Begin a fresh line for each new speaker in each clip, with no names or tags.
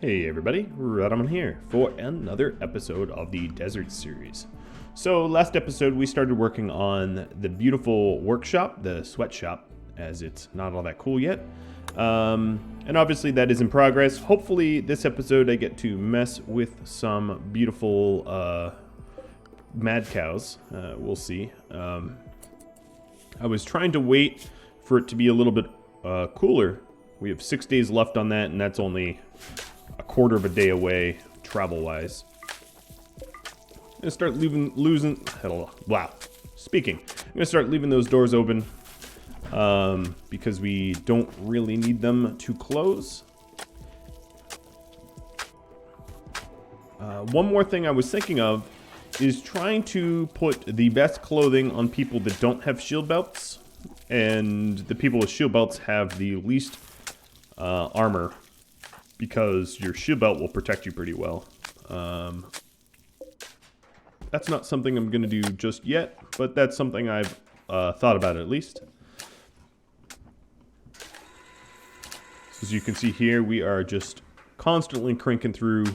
Hey everybody, Rodman here for another episode of the Desert series. So last episode we started working on the beautiful workshop, the sweatshop, as it's not all that cool yet. And obviously that is in progress. Hopefully this episode I get to mess with some beautiful mad cows. We'll see. I was trying to wait for it to be a little bit cooler. We have 6 days left on that, and that's only a quarter of a day away, travel-wise. I'm gonna start I'm gonna start leaving those doors open because we don't really need them to close. One more thing I was thinking of is trying to put the best clothing on people that don't have shield belts, and the people with shield belts have the least armor, because your shield belt will protect you pretty well. That's not something I'm going to do just yet, but that's something I've thought about at least. As you can see here, we are just constantly cranking through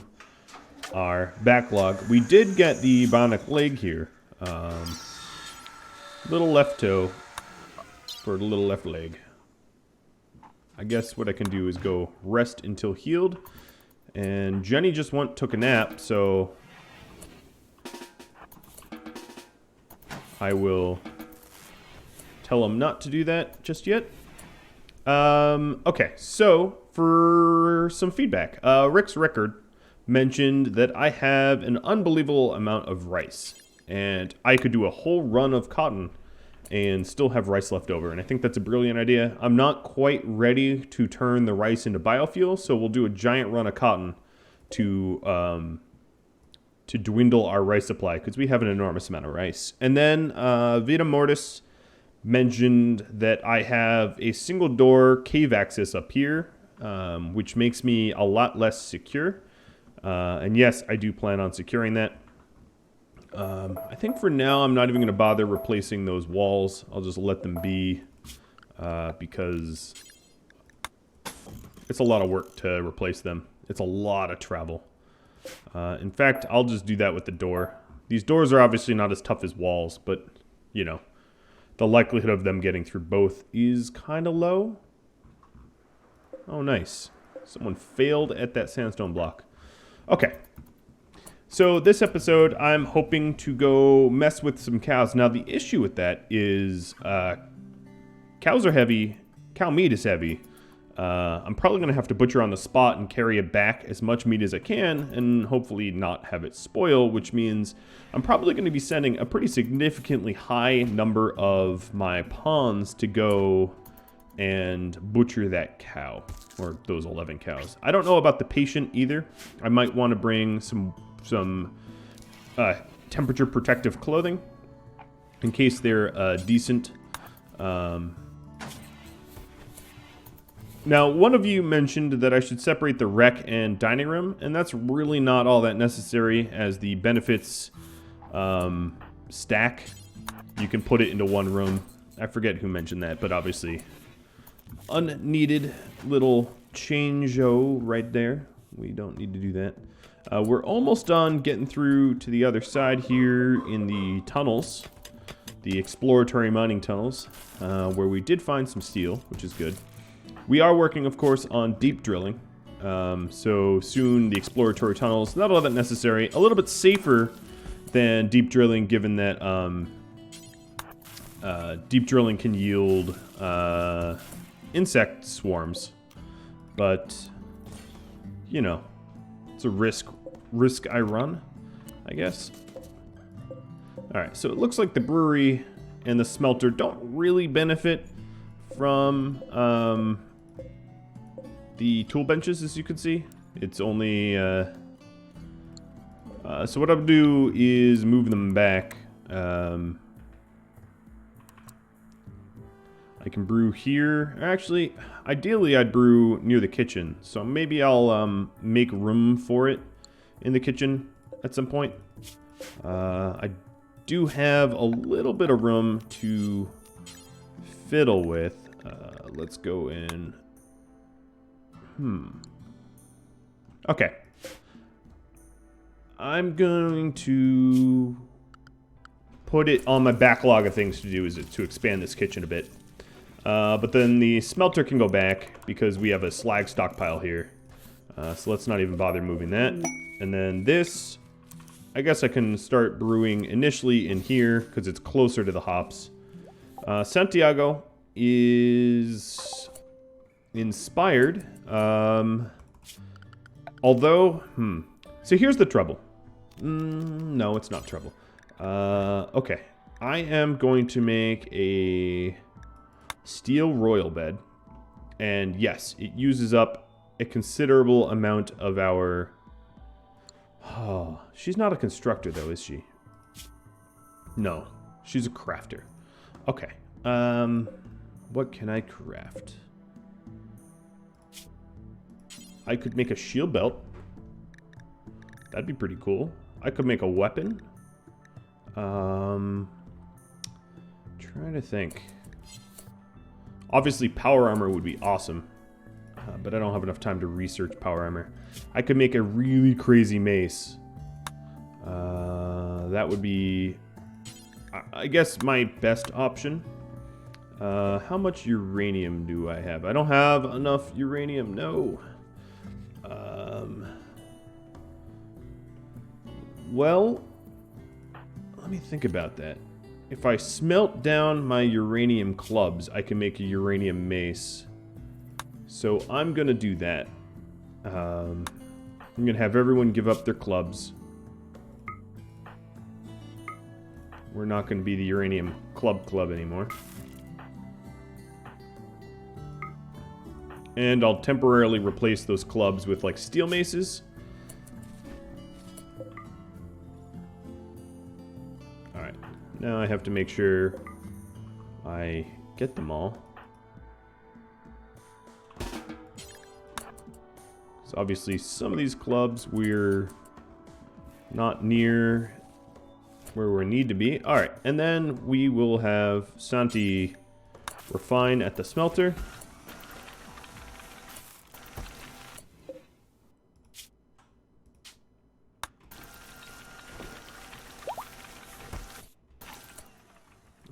our backlog. We did get the bionic leg here. Little left toe for the little left leg. I guess what I can do is go rest until healed. And Jenny just took a nap, so I will tell him not to do that just yet. Okay, so for some feedback, Rick's Record mentioned that I have an unbelievable amount of rice, and I could do a whole run of cotton and still have rice left over, and I think that's a brilliant idea. I'm not quite ready to turn the rice into biofuel, so we'll do a giant run of cotton to dwindle our rice supply, because we have an enormous amount of rice. And then Vita Mortis mentioned that I have a single door cave access up here, which makes me a lot less secure. And yes, I do plan on securing that. I think for now I'm not even going to bother replacing those walls. I'll just let them be, because it's a lot of work to replace them. It's a lot of travel. In fact, I'll just do that with the door. These doors are obviously not as tough as walls, but, you know, the likelihood of them getting through both is kind of low. Oh, nice. Someone failed at that sandstone block. Okay. So this episode, I'm hoping to go mess with some cows. Now, the issue with that is cows are heavy. Cow meat is heavy. I'm probably going to have to butcher on the spot and carry it back as much meat as I can and hopefully not have it spoil, which means I'm probably going to be sending a pretty significantly high number of my pawns to go and butcher that cow, or those 11 cows. I don't know about the patient either. I might want to bring some temperature protective clothing in case they're decent. Now, one of you mentioned that I should separate the rec and dining room, and that's really not all that necessary, as the benefits stack. You can put it into one room. I forget who mentioned that, but obviously unneeded little change-o right there. We don't need to do that. We're almost done getting through to the other side here in the tunnels, the exploratory mining tunnels, where we did find some steel, which is good. We are working, of course, on deep drilling, so soon the exploratory tunnels, not all that necessary, a little bit safer than deep drilling, given that deep drilling can yield insect swarms, but, you know, it's a risk I run, I guess. Alright, so it looks like the brewery and the smelter don't really benefit from the tool benches, as you can see. It's only so what I'll do is move them back. I can brew here. Actually, ideally I'd brew near the kitchen, so maybe I'll make room for it in the kitchen at some point. I do have a little bit of room to fiddle with. Let's go in. Okay. I'm going to put it on my backlog of things to do is to expand this kitchen a bit. But then the smelter can go back because we have a slag stockpile here. So let's not even bother moving that. And then this, I guess I can start brewing initially in here because it's closer to the hops. Santiago is inspired. Although, so here's the trouble. No, it's not trouble. Okay. I am going to make a steel royal bed. And yes, it uses up a considerable amount of our... Oh, she's not a constructor though, is she? No, she's a crafter. Okay. What can I craft? I could make a shield belt. That'd be pretty cool. I could make a weapon. Trying to think. Obviously, power armor would be awesome. But I don't have enough time to research power armor. I could make a really crazy mace. That would be, I guess, my best option. How much uranium do I have? I don't have enough uranium, no. Well, let me think about that. If I smelt down my uranium clubs, I can make a uranium mace. So I'm going to do that. I'm going to have everyone give up their clubs. We're not going to be the uranium club anymore. And I'll temporarily replace those clubs with like steel maces. Alright, now I have to make sure I get them all. So obviously some of these clubs we're not near where we need to be. Alright, and then we will have Santi refine at the smelter.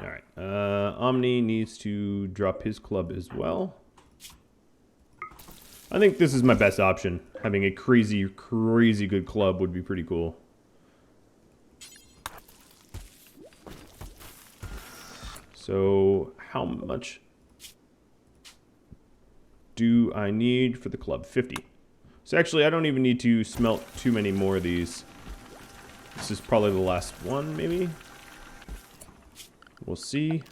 Alright, Omni needs to drop his club as well. I think this is my best option. Having a crazy good club would be pretty cool. So, how much do I need for the club? 50. So actually, I don't even need to smelt too many more of these. This is probably the last one, maybe? We'll see.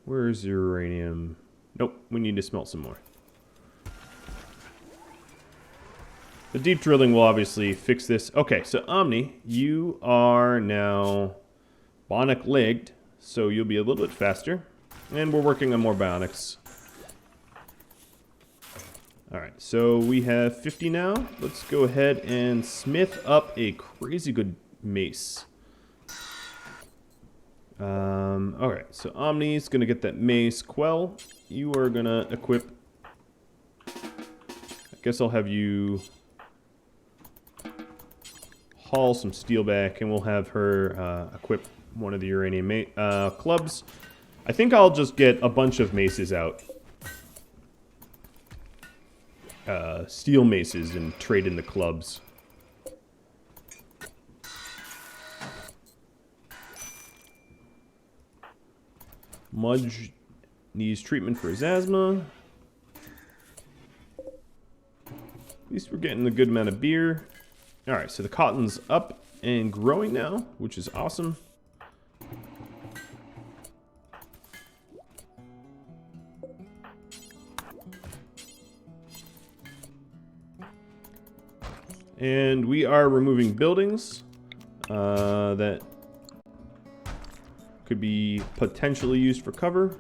Where's uranium? Nope, we need to smelt some more. The deep drilling will obviously fix this. Okay, so Omni, you are now bionic legged, so you'll be a little bit faster. And we're working on more bionics. Alright, so we have 50 now. Let's go ahead and smith up a crazy good mace. Alright, so Omni's gonna get that mace. Quell, you are gonna equip. I guess I'll have you haul some steel back, and we'll have her equip one of the uranium clubs. I think I'll just get a bunch of maces out. Steel maces and trade in the clubs. Mudge needs treatment for his asthma. At least we're getting a good amount of beer. Alright, so the cotton's up and growing now, which is awesome. And we are removing buildings that could be potentially used for cover,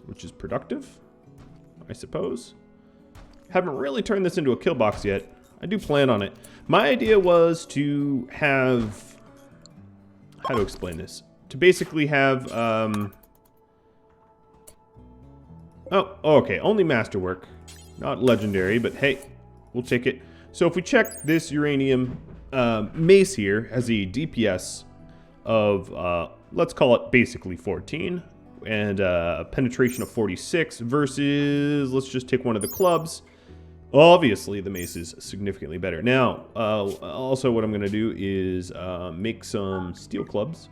which is productive, I suppose. Haven't really turned this into a kill box yet. I do plan on it. My idea was to have how to explain this. To basically have, oh, okay, only masterwork. Not legendary, but hey, we'll take it. So if we check this uranium mace here, has a DPS of, let's call it basically 14, and penetration of 46 versus, let's just take one of the clubs. Obviously, the mace is significantly better. Now, also what I'm going to do is make some steel clubs.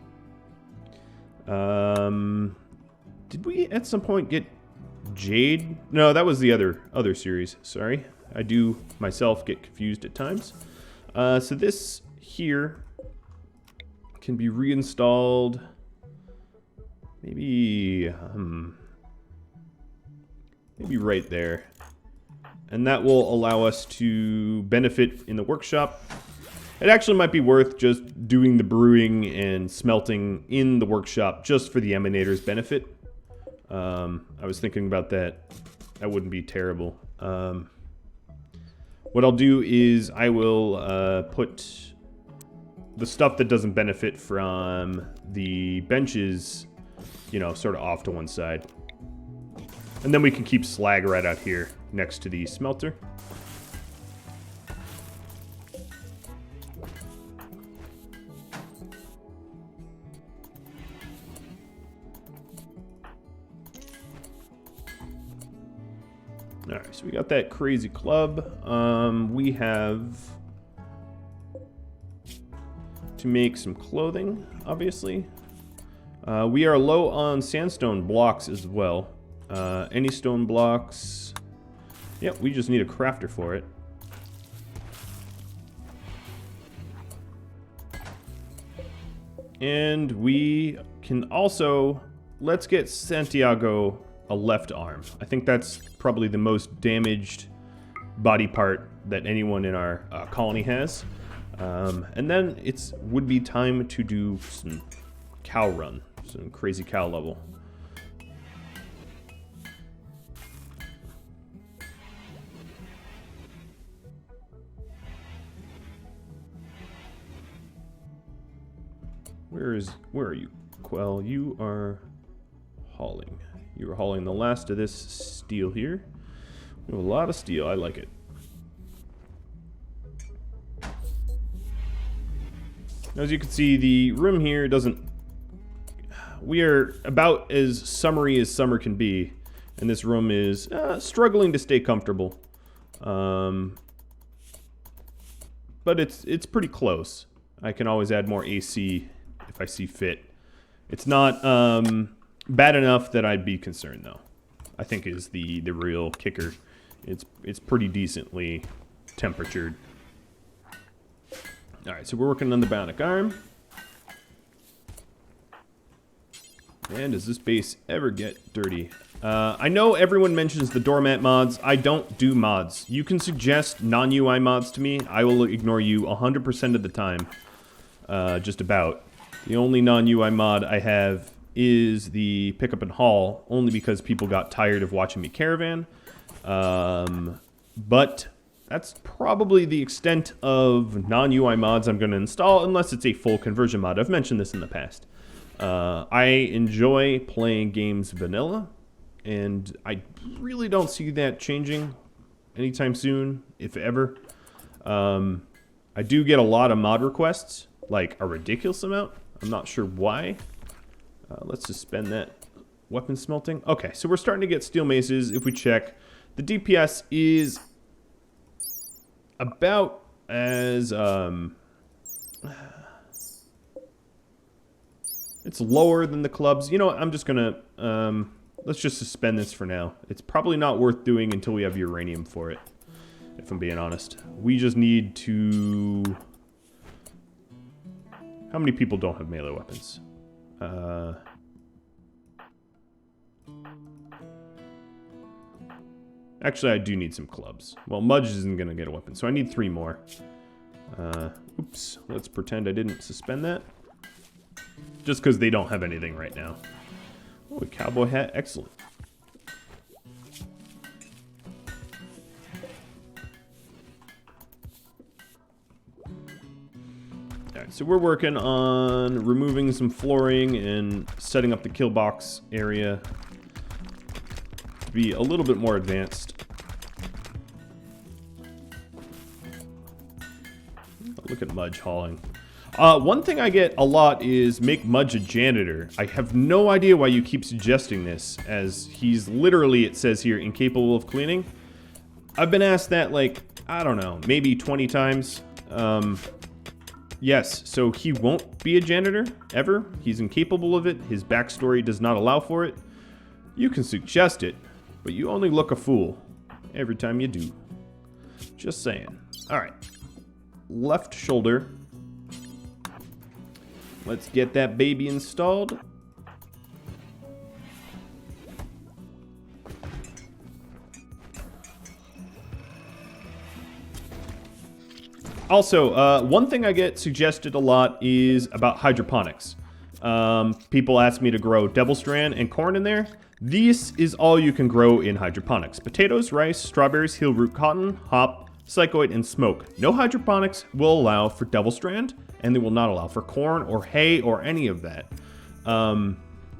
Did we at some point get jade? No, that was the other series. Sorry. I do myself get confused at times. So this here can be reinstalled. Maybe right there. And that will allow us to benefit in the workshop. It actually might be worth just doing the brewing and smelting in the workshop just for the emanator's benefit. I was thinking about that. That wouldn't be terrible. What I'll do is I will put the stuff that doesn't benefit from the benches, you know, sort of off to one side. And then we can keep slag right out here next to the smelter. Alright, so we got that crazy club. We have to make some clothing, obviously. We are low on sandstone blocks as well. Any stone blocks? Yep, we just need a crafter for it. And we can also, let's get Santiago a left arm. I think that's probably the most damaged body part that anyone in our colony has. And then it would be time to do some cow run, some crazy cow level. Where are you, Quell? You are hauling. You are hauling the last of this steel here. We have a lot of steel. I like it. As you can see, the room here doesn't... We are about as summery as summer can be, and this room is struggling to stay comfortable. But it's pretty close. I can always add more AC if I see fit. It's not bad enough that I'd be concerned, though. I think is the real kicker. It's pretty decently temperatured. All right, so we're working on the bionic arm. And does this base ever get dirty? I know everyone mentions the doormat mods. I don't do mods. You can suggest non-UI mods to me. I will ignore you 100% of the time. Just about. The only non-UI mod I have is the pick up and haul, only because people got tired of watching me caravan. But that's probably the extent of non-UI mods I'm going to install, unless it's a full conversion mod. I've mentioned this in the past. I enjoy playing games vanilla, and I really don't see that changing anytime soon, if ever. I do get a lot of mod requests, like a ridiculous amount. I'm not sure why. Let's suspend that weapon smelting. Okay, so we're starting to get steel maces. If we check, the DPS is about as... it's lower than the clubs. You know what, I'm just gonna... let's just suspend this for now. It's probably not worth doing until we have uranium for it, if I'm being honest. We just need to... How many people don't have melee weapons? Actually, I do need some clubs. Well, Mudge isn't going to get a weapon, so I need 3 more. Oops. Let's pretend I didn't suspend that. Just because they don't have anything right now. Oh, a cowboy hat. Excellent. Alright, so we're working on removing some flooring and setting up the kill box area to be a little bit more advanced. Look at Mudge hauling. One thing I get a lot is make Mudge a janitor. I have no idea why you keep suggesting this, as he's literally, it says here, incapable of cleaning. I've been asked that, like, I don't know, maybe 20 times. Yes, so he won't be a janitor, ever. He's incapable of it. His backstory does not allow for it. You can suggest it, but you only look a fool every time you do. Just saying. Alright. Left shoulder. Let's get that baby installed. Also, one thing I get suggested a lot is about hydroponics. People ask me to grow devil strand and corn in there. This is all you can grow in hydroponics. Potatoes, rice, strawberries, heel root cotton, hop, psychoid, and smoke. No hydroponics will allow for devil strand, and they will not allow for corn or hay or any of that.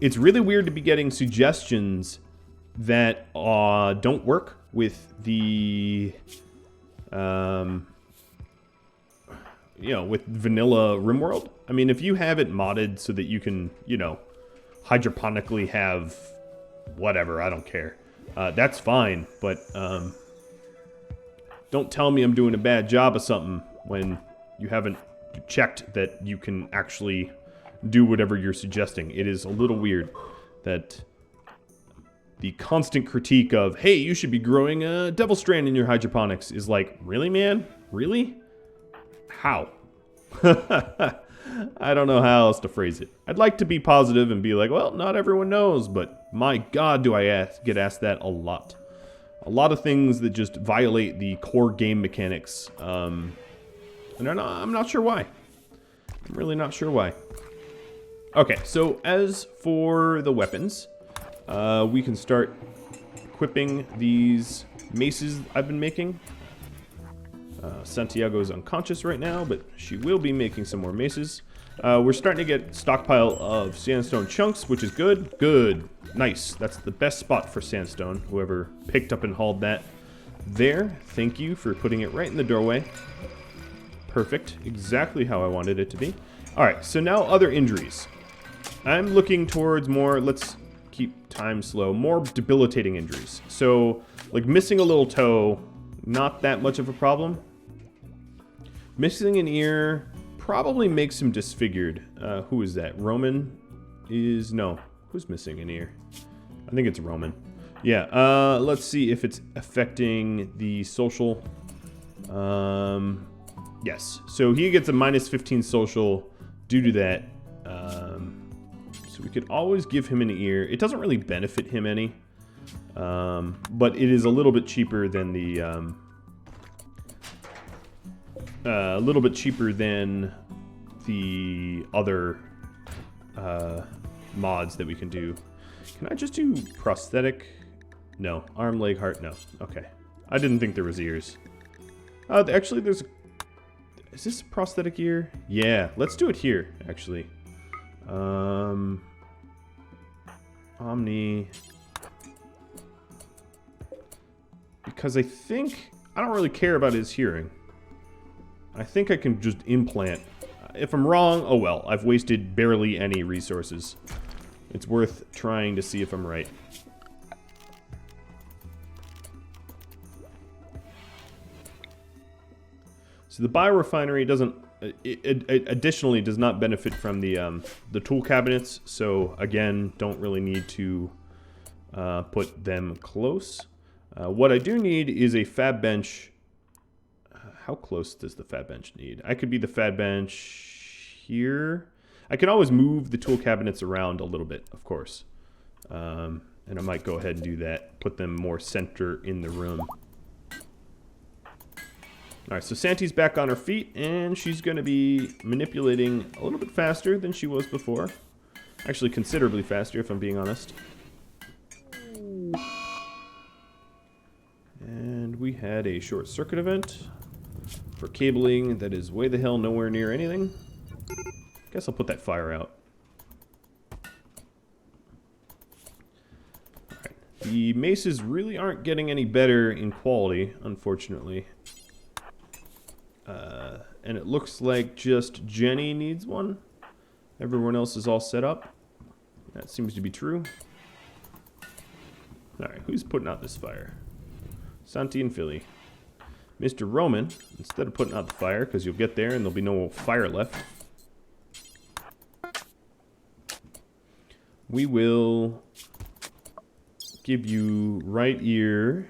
It's really weird to be getting suggestions that don't work with the... with vanilla RimWorld. I mean, if you have it modded so that you can, hydroponically have whatever, I don't care. That's fine, but don't tell me I'm doing a bad job of something when you haven't checked that you can actually do whatever you're suggesting. It is a little weird that the constant critique of, hey, you should be growing a devil strand in your hydroponics is like, really, man? Really? How? I don't know how else to phrase it. I'd like to be positive and be like, well, not everyone knows, but my God, do I get asked that a lot. A lot of things that just violate the core game mechanics. And I'm not sure why. I'm really not sure why. Okay, so as for the weapons, we can start equipping these maces I've been making. Santiago's unconscious right now, but she will be making some more maces. We're starting to get stockpile of sandstone chunks, which is good. Good. Nice. That's the best spot for sandstone. Whoever picked up and hauled that there. Thank you for putting it right in the doorway. Perfect. Exactly how I wanted it to be. Alright, so now other injuries. I'm looking towards more, let's keep time slow, more debilitating injuries. So, like missing a little toe, not that much of a problem. Missing an ear probably makes him disfigured. Who is that? Roman is... No. Who's missing an ear? I think it's Roman. Yeah, let's see if it's affecting the social. Yes. So he gets a minus 15 social due to that. So we could always give him an ear. It doesn't really benefit him any. But it is a little bit cheaper than the... a little bit cheaper than the other mods that we can do. Can I just do prosthetic? No. Arm, leg, heart? No. Okay. I didn't think there was ears. Actually, there's... Is this a prosthetic ear? Yeah. Let's do it here, actually. Omni... Because I think... I don't really care about his hearing. I think I can just implant. If I'm wrong, oh well. I've wasted barely any resources. It's worth trying to see if I'm right. So the biorefinery doesn't... It additionally does not benefit from the tool cabinets. So again, don't really need to put them close. What I do need is a fab bench. How close does the fab bench need? I could be the fab bench here. I can always move the tool cabinets around a little bit, of course. And I might go ahead and do that. Put them more center in the room. Alright, so Santi's back on her feet, and she's going to be manipulating a little bit faster than she was before. Actually, considerably faster, if I'm being honest. And we had a short circuit event for cabling that is way the hell nowhere near anything. Guess I'll put that fire out. Alright. The maces really aren't getting any better in quality, unfortunately. And it looks like just Jenny needs one. Everyone else is all set up. That seems to be true. Alright, who's putting out this fire? Santi and Philly. Mr. Roman, instead of putting out the fire, because you'll get there and there'll be no fire left, we will give you right ear.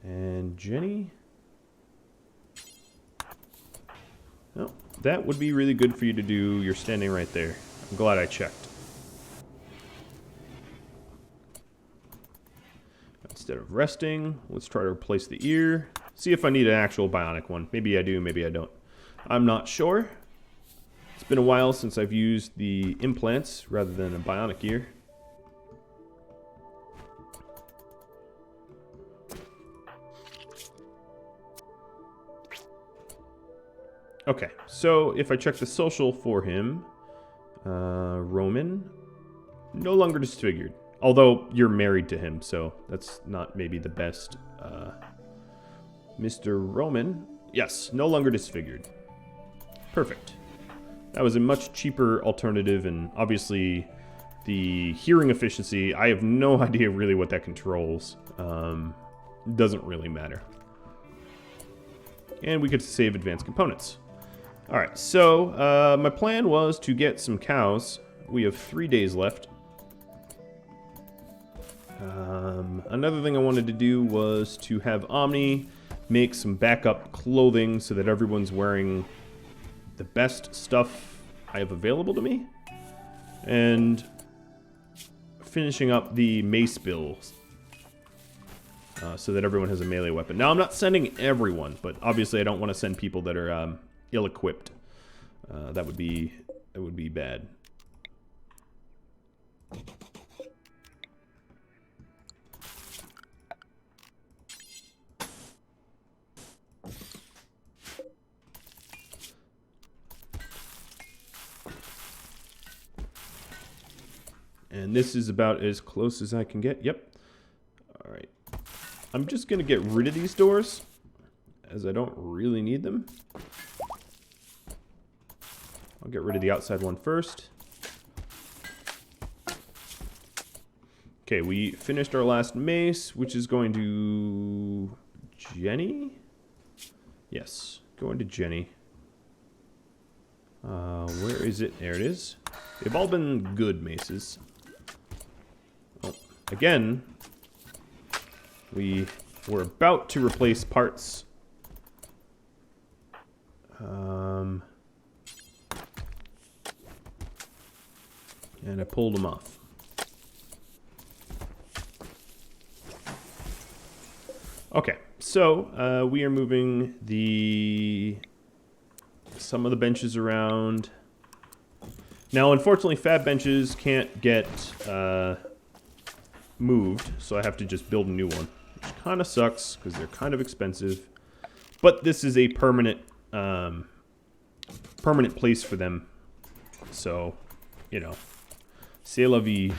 And Jenny? No, that would be really good for you to do. You're standing right there. I'm glad I checked. Instead of resting, let's try to replace the ear. See if I need an actual bionic one. Maybe I do, maybe I don't. I'm not sure. It's been a while since I've used the implants rather than a bionic ear. Okay, so if I check the social for him, Roman, no longer disfigured. Although you're married to him, so that's not maybe the best. Mr. Roman, yes, no longer disfigured. Perfect. That was a much cheaper alternative, and obviously the hearing efficiency, I have no idea really what that controls. Doesn't really matter. And we could save advanced components. Alright, so my plan was to get some cows. We have 3 days left. Another thing I wanted to do was to have Omni make some backup clothing so that everyone's wearing the best stuff I have available to me. And finishing up the mace bills so that everyone has a melee weapon. Now, I'm not sending everyone, but obviously I don't want to send people that are ill-equipped. That would be bad. And this is about as close as I can get. Yep. All right. I'm just going to get rid of these doors, as I don't really need them. I'll get rid of the outside one first. Okay, we finished our last mace, which is going to Jenny? Yes, going to Jenny. Where is it? There it is. They've all been good maces. Oh, again, we were about to replace parts. And I pulled them off. Okay, so we are moving some of the benches around. Now, unfortunately, fab benches can't get moved, so I have to just build a new one, which kind of sucks because they're kind of expensive. But this is a permanent place for them, so you know, c'est la vie.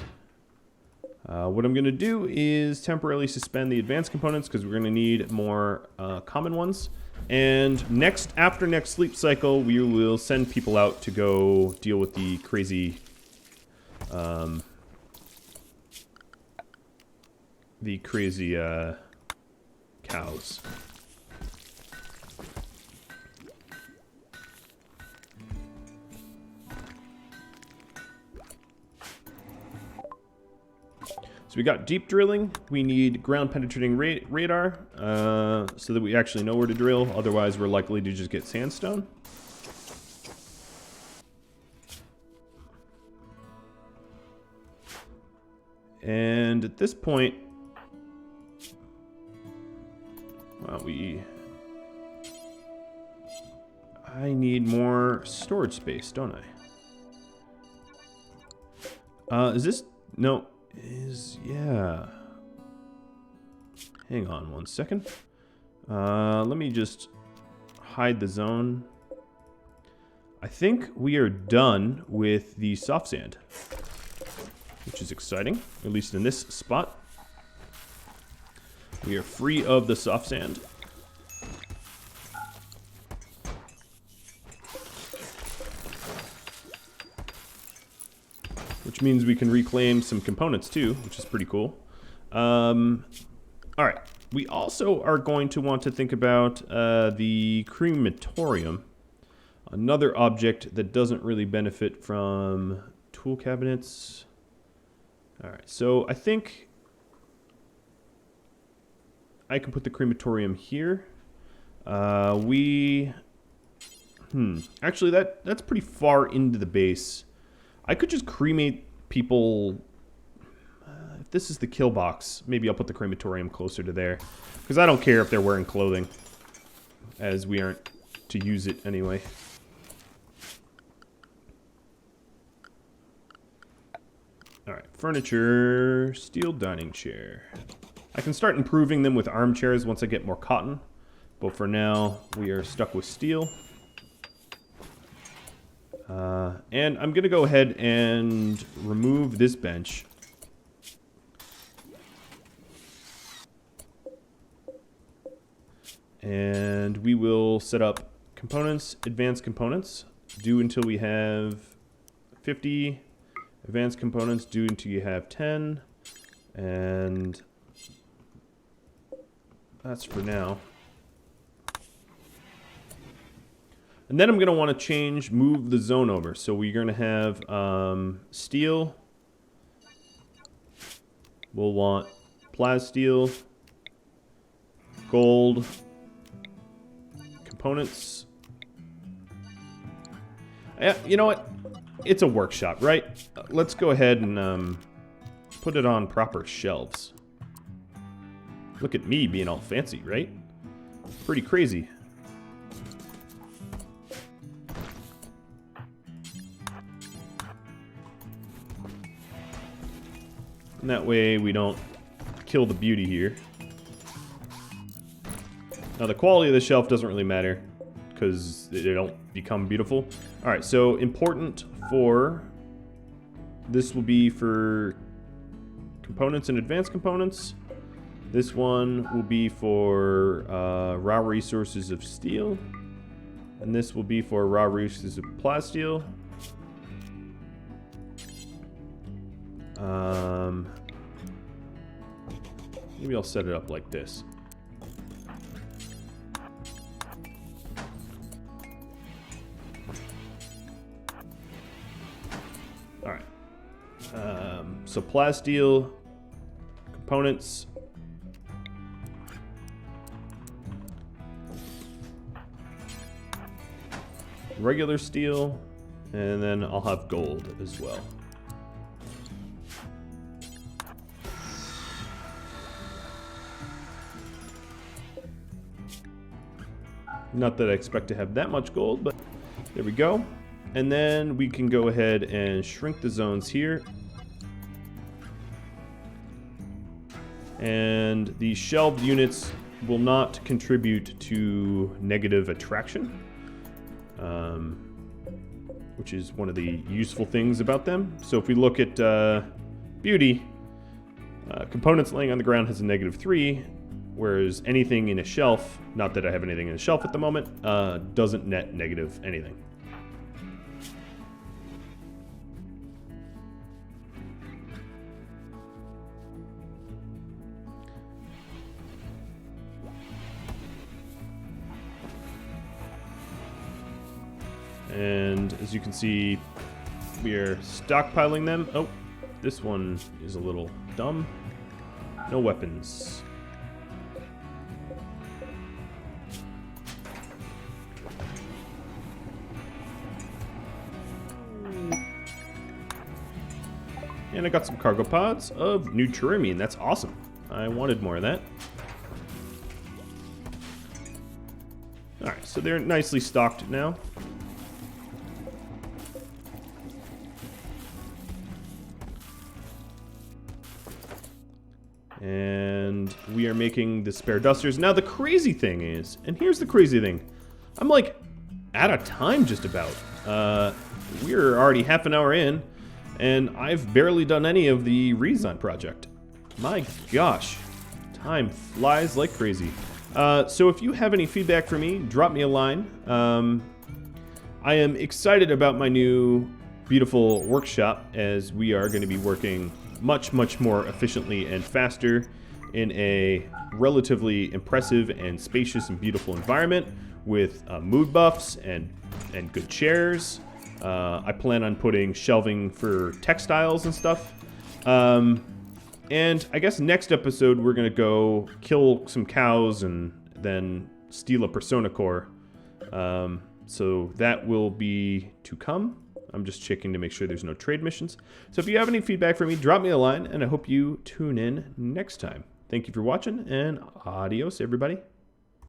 What I'm going to do is temporarily suspend the advanced components because we're going to need more common ones. And after next sleep cycle, we will send people out to go deal with the crazy, cows. So we got deep drilling. We need ground penetrating radar so that we actually know where to drill. Otherwise, we're likely to just get sandstone. And at this point, well, I need more storage space, don't I? Is this... No. Yeah. Hang on one second. Let me just hide the zone. I think we are done with the soft sand, which is exciting, at least in this spot. We are free of the soft sand. Which means we can reclaim some components too, which is pretty cool. Alright, we also are going to want to think about the crematorium. Another object that doesn't really benefit from tool cabinets. Alright, so I think I can put the crematorium here. Actually, that's pretty far into the base. I could just cremate people. If this is the kill box, maybe I'll put the crematorium closer to there. Because I don't care if they're wearing clothing, as we aren't to use it anyway. Alright, furniture, steel dining chair. I can start improving them with armchairs once I get more cotton. But for now, we are stuck with steel. And I'm going to go ahead and remove this bench. And we will set up components, advanced components, due until we have 50. Advanced components due until you have 10. And that's for now. And then I'm going to want to move the zone over. So we're going to have steel. We'll want plasteel, gold, components. Yeah, you know what? It's a workshop, right? Let's go ahead and put it on proper shelves. Look at me being all fancy, right? Pretty crazy. And that way we don't kill the beauty here. Now the quality of the shelf doesn't really matter because they don't become beautiful. Alright, so important for this will be for components and advanced components. This one will be for raw resources of steel. And this will be for raw resources of plasteel. Maybe I'll set it up like this. Alright. So plasteel, components. Regular steel, and then I'll have gold as well. Not that I expect to have that much gold, but there we go. And then we can go ahead and shrink the zones here. And the shelved units will not contribute to negative attraction, which is one of the useful things about them. So if we look at beauty, components laying on the ground has a -3. Whereas anything in a shelf, not that I have anything in a shelf at the moment, doesn't net negative anything. And as you can see, we are stockpiling them. Oh, this one is a little dumb. No weapons. And I got some cargo pods of Nutrimium. That's awesome. I wanted more of that. Alright, so they're nicely stocked now. And we are making the spare dusters. Now the crazy thing is, and here's the crazy thing, I'm like out of time just about. We're already half an hour in, and I've barely done any of the redesign project. My gosh, time flies like crazy. So if you have any feedback for me, drop me a line. I am excited about my new beautiful workshop, as we are going to be working much more efficiently and faster in a relatively impressive and spacious and beautiful environment with mood buffs and good chairs. I plan on putting shelving for textiles and stuff. And I guess next episode we're going to go kill some cows and then steal a persona core. So that will be to come. I'm just checking to make sure there's no trade missions. So if you have any feedback for me, drop me a line, and I hope you tune in next time. Thank you for watching, and adios, everybody.